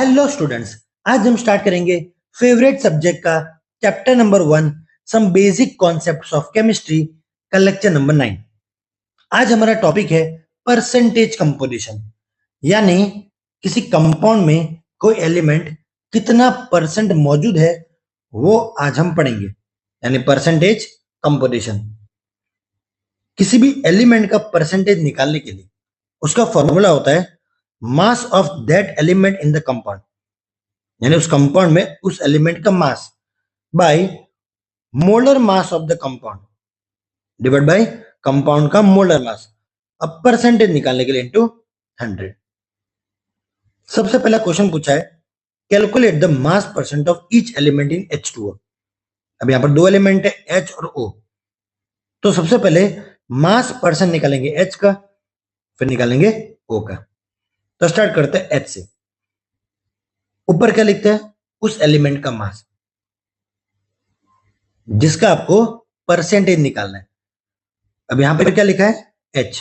Hello students, आज हम start करेंगे फेवरेट सब्जेक्ट का chapter number 1 some basic concepts of chemistry का लेक्चर नंबर 9। आज हमारा टॉपिक है परसेंटेज कंपोजिशन, यानी किसी कंपाउंड में कोई एलिमेंट कितना परसेंट मौजूद है वो आज हम पढ़ेंगे, यानी परसेंटेज कंपोजिशन। किसी भी एलिमेंट का परसेंटेज निकालने के लिए उसका फॉर्मूला होता है mass of that element in the compound, यानी उस कंपाउंड में उस एलिमेंट का mass by molar mass of the compound divide by compound का मोलर मास। अब परसेंटेज निकालने के लिए इनटू 100। सबसे पहला क्वेश्चन पूछा है calculate the mass percent of each element in H2O। अब यहां पर दो एलिमेंट है H और O, तो सबसे पहले मास परसेंट निकालेंगे H का, फिर निकालेंगे O का। तो स्टार्ट करते हैं H से। ऊपर क्या लिखते हैं? उस एलिमेंट का मास जिसका आपको परसेंटेज निकालना है। अब यहां पर क्या लिखा है? H,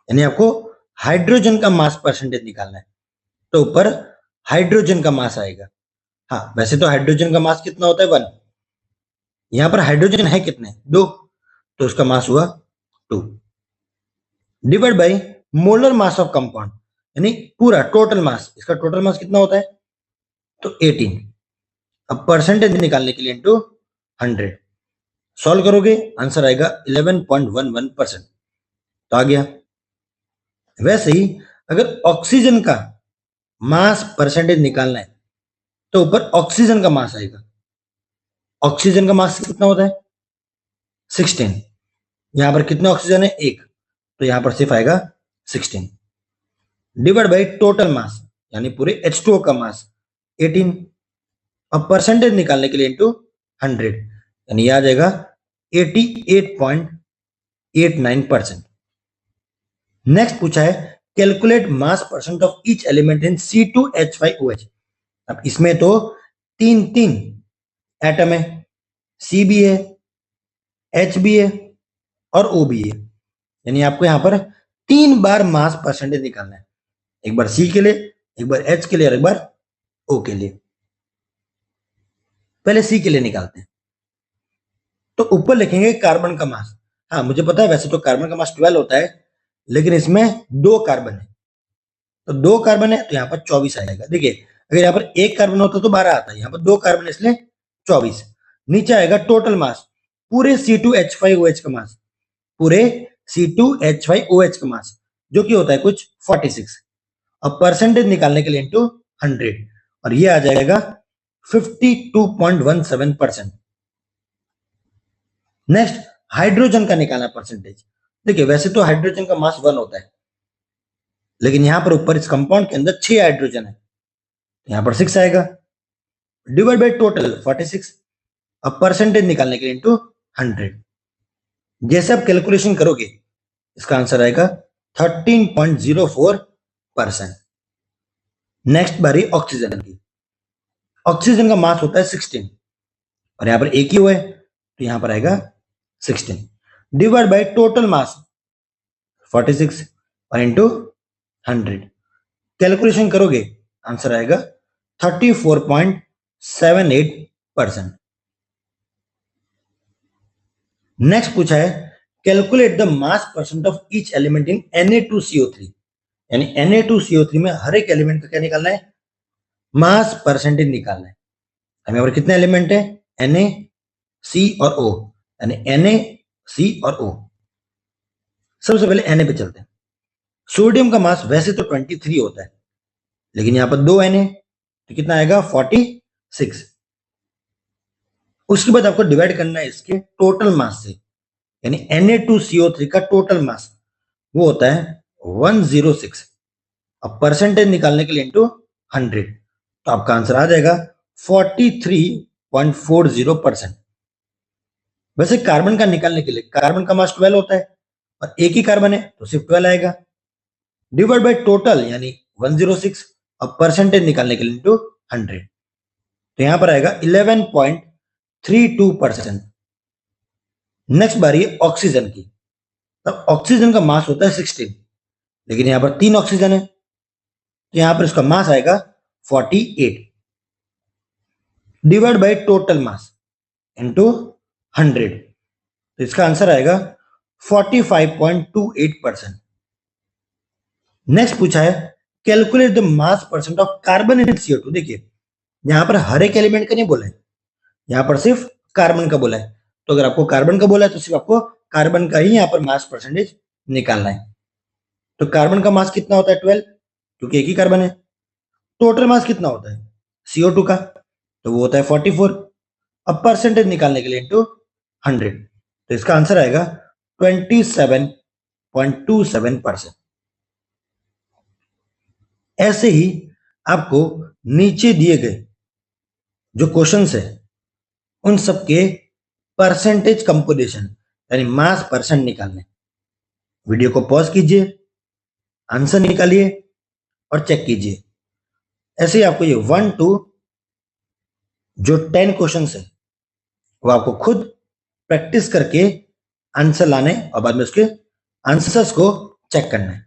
यानी आपको हाइड्रोजन का मास परसेंटेज निकालना है। तो ऊपर हाइड्रोजन का मास आएगा। हाँ, वैसे तो हाइड्रोजन का मास कितना होता है? 1। यहां पर हाइड्रोजन है कितने? 2, तो उसका मास हुआ 2 divide by molar mass of compound, यानी पूरा टोटल मास। इसका टोटल मास कितना होता है? तो 18। अब परसेंटेज निकालने के लिए इनटू 100 सॉल्व करोगे, आंसर आएगा 11.11%। तो आ गया। वैसे ही अगर ऑक्सीजन का मास परसेंटेज निकालना है तो ऊपर ऑक्सीजन का मास आएगा। ऑक्सीजन का मास कितना होता है? 16। यहां पर कितने ऑक्सीजन है? 1, तो यहां पर सिर्फ आएगा 16 डिवाइड बाय टोटल मास, यानी पूरे H2O का मास 18। अब परसेंटेज निकालने के लिए इनटू 100, यानी आ जाएगा 88.89%। नेक्स्ट पूछा है calculate mass percent of each element in C2H5OH। अब इसमें तो तीन एटम है, C भी है, H भी है और O भी है, यानी आपको यहां पर 3 बार मास परसेंटेज निकालना है। एक बार C के लिए, एक बार H के लिए और एक बार O के लिए। पहले C के लिए निकालते हैं। तो ऊपर लिखेंगे कार्बन का मास। हाँ, मुझे पता है वैसे तो कार्बन का मास 12 होता है, लेकिन इसमें 2 कार्बन है, तो 2 कार्बन है तो यहाँ पर 24 आएगा। देखिए, अगर यहाँ पर 1 कार्बन होता तो 12 आता है, यहाँ पर 2 कार्बन इसलिए 24। नीचे आएगा टोटल मास, पूरे C2H5OH का मास, पूरे C2H5OH का मास, जो कि होता है कुछ 46। अब परसेंटेज निकालने के लिए इनटू 100, और ये आ जाएगा 52.17%। नेक्स्ट हाइड्रोजन का निकालना परसेंटेज। देखिए, वैसे तो हाइड्रोजन का मास 1 होता है, लेकिन यहां पर ऊपर इस कंपाउंड के अंदर 6 हाइड्रोजन है, यहां पर 6 आएगा डिवाइड बाय टोटल 46। अब परसेंटेज निकालने के लिए इनटू 100। जैसे आप कैलकुलेशन करोगे इसका आंसर आएगा 13.04%। नेक्स्ट बारी ऑक्सीजन की। ऑक्सीजन का मास होता है 16, और यहां पर एक ही हुआ है, तो यहां पर आएगा 16 डिवाइड बाय टोटल मास 46 और इनटू 100। कैलकुलेशन करोगे आंसर आएगा 34.78%। नेक्स्ट पूछा है calculate the mass percent of each element in Na2CO3, यानी Na2CO3 में हर एक एलिमेंट का क्या निकालना है? मास परसेंटेज निकालना है। हमें और कितने एलिमेंट है? Na, C और O, यानी Na, C और O। सबसे पहले Na पे चलते हैं। सोडियम का मास वैसे तो 23 होता है, लेकिन यहां पर 2 Na, तो कितना आएगा? 46। उसके बाद आपको डिवाइड करना है इसके टोटल मास से, यानी Na2CO3 का टोटल मास वो होता है 106। अब परसेंटेज निकालने के लिए इनटू 100, तो आपका आंसर आ जाएगा 43.40%। वैसे कार्बन का निकालने के लिए कार्बन का मास 12 होता है, और एक ही कार्बन है तो सिर्फ 12 आएगा डिवाइड बाय टोटल, यानी 106। अब परसेंटेज निकालने के लिए इनटू 100, तो यहां पर आएगा 11.32%। नेक्स्ट बारी है ऑक्सीजन की। अब ऑक्सीजन का मास होता है 16, लेकिन यहां पर 3 ऑक्सीजन है, तो यहां पर इसका मास आएगा 48 divide by total mass into 100, तो इसका आंसर आएगा 45.28%। नेक्स्ट पूछा है calculate the mass percent of carbon in CO2। देखिए यहां पर हर एक एलिमेंट का नहीं बोला है, यहां पर सिर्फ कार्बन का बोला है। तो अगर आपको कार्बन का बोला है तो सिर्फ आपको कार्बन का ही यहां पर मास परसेंटेज निकालना है। तो कार्बन का मास कितना होता है 12, क्योंकि एक ही कार्बन है। टोटल मास कितना होता है CO2 का, तो वो होता है 44। अब परसेंटेज निकालने के लिए इनटू 100, तो इसका आंसर आएगा 27.27%। ऐसे ही आपको नीचे दिए गए जो क्वेश्चंस है उन सबके परसेंटेज कंपोजिशन यानी मास परसेंट निकालने। वीडियो को पॉज कीजिए, आंसर निकालिए और चेक कीजिए। ऐसे ही आपको ये 1 to जो 10 क्वेश्चंस है वो आपको खुद प्रैक्टिस करके आंसर लाने और बाद में उसके आंसर्स को चेक करना है।